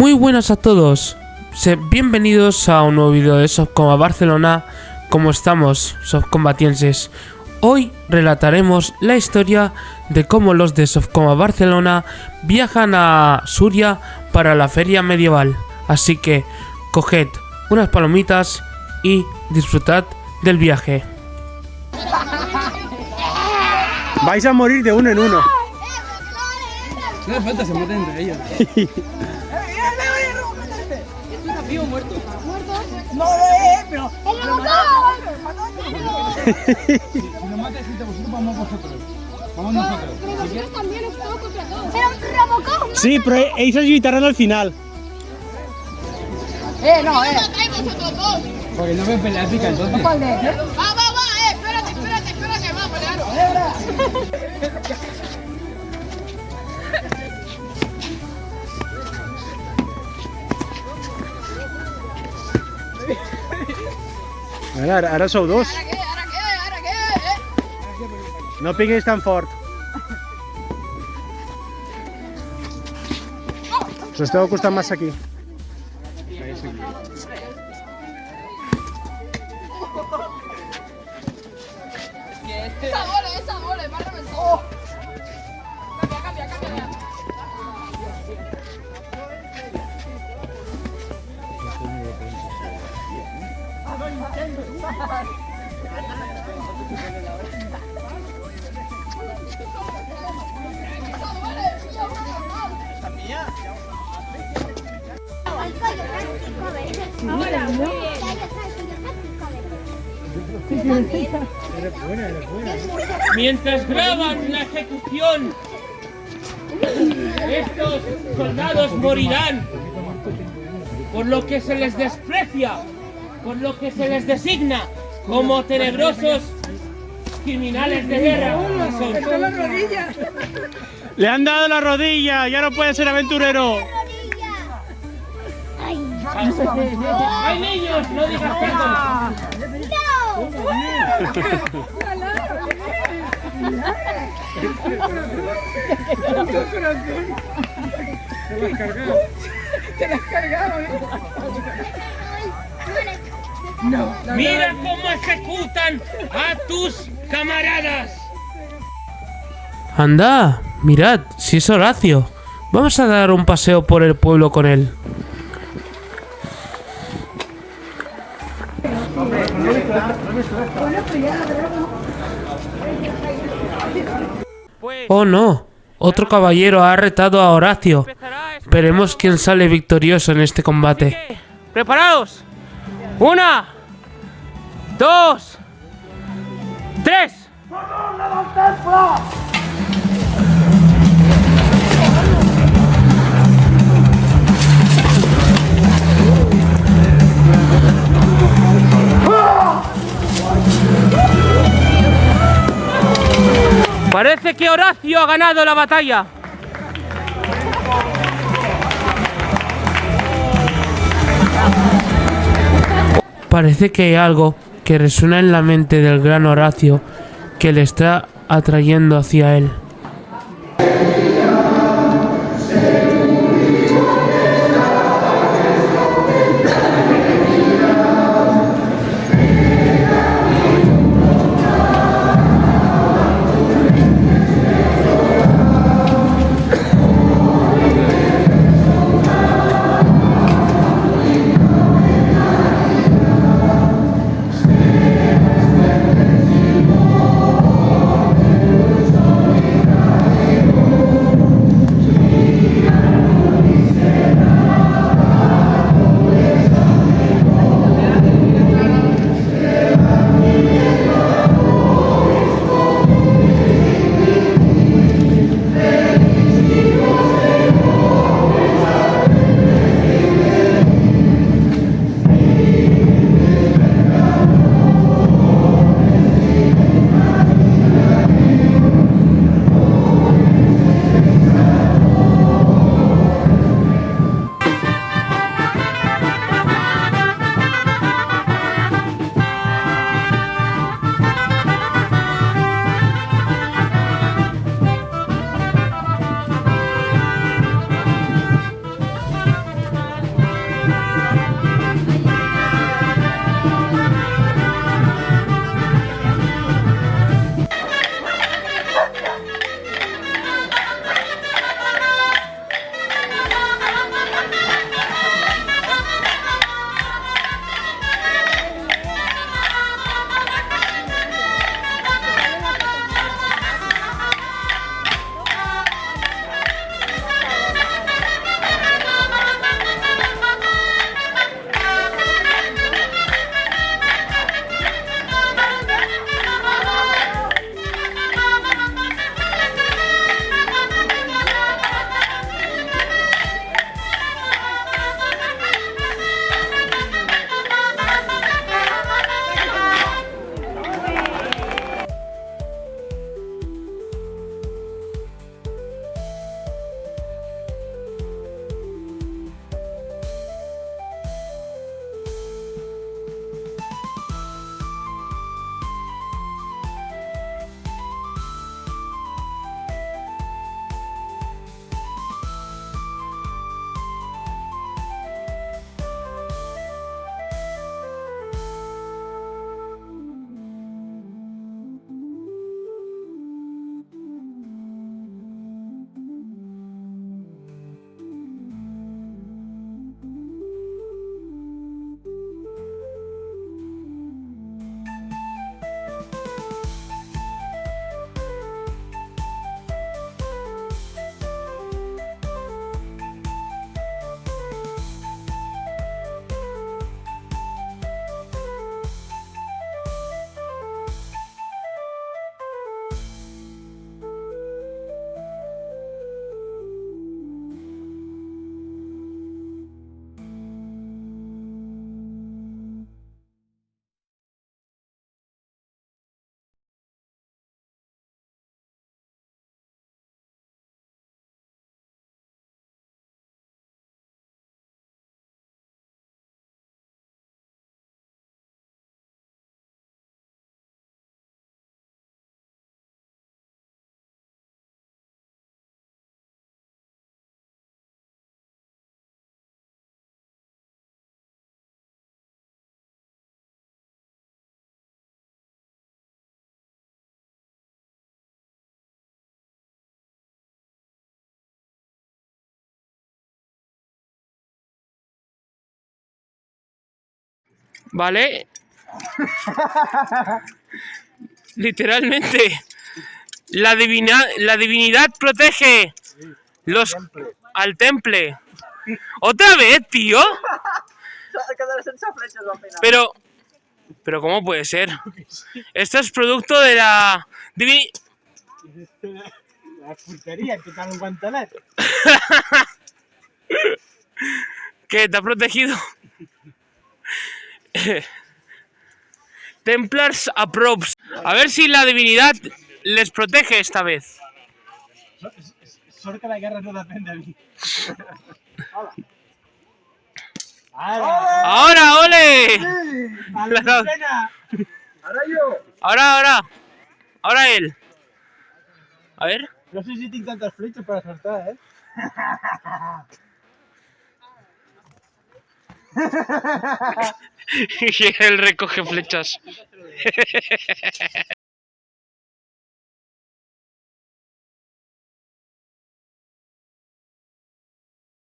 Muy buenas a todos, bienvenidos a un nuevo vídeo de Softcoma Barcelona. ¿Cómo estamos, softcombatienses? Hoy relataremos la historia de cómo los de Softcoma Barcelona viajan a Suria para la feria medieval. Así que coged unas palomitas y disfrutad del viaje. Vais a morir de uno en uno. No hace falta, se maten entre ellos. ¿Está vivo o muerto? ¿Muerto? No, pero... ¡Él lo mató! Si lo mates, vosotros vamos vosotros. Vamos nosotros. Pero vosotros también os toco contra todos. ¡Pero Robocop! Sí, pero ellos evitarán al final. ¡No! Porque no ven pelea épica entonces. ¿Cuál de? Va, espérate, va, pelearos. Ara sou dos. Ara què? No piguis tan fort. Us esteu acostant massa aquí. Esa bola, márame el todo. Cambia. Mientras graban la ejecución, estos soldados morirán por lo que se les desprecia, por lo que se les designa como tenebrosos criminales de guerra. Le han dado la rodilla, ya no puede ser aventurero. ¡Hay niños! ¡No digas tanto! Te la has cargado, ¡Mira cómo ejecutan a tus camaradas! Anda, mirad, si es Horacio. Vamos a dar un paseo por el pueblo con él. Oh no, otro caballero ha retado a Horacio. Veremos quién sale victorioso en este combate. ¡Preparaos! ¡Una! ¡Dos! ¡Tres! Parece que Horacio ha ganado la batalla. Parece que hay algo que resuena en la mente del gran Horacio que le está atrayendo hacia él. ¿Vale? Literalmente. La divinidad protege al temple. ¿Otra vez, tío? Pero ¿cómo puede ser? Esto es producto de la La puntería, que tal un guantelet. ¿Qué? ¿Te ha protegido? Templars approves. A ver si la divinidad les protege esta vez. Sort que la guerra no depèn de mi. Hola. ¡Ahora, ole! A la escena. Ahora yo. Ahora él. A ver. No sé si tinc tantes fletxes per acertar, eh? Y él recoge flechas.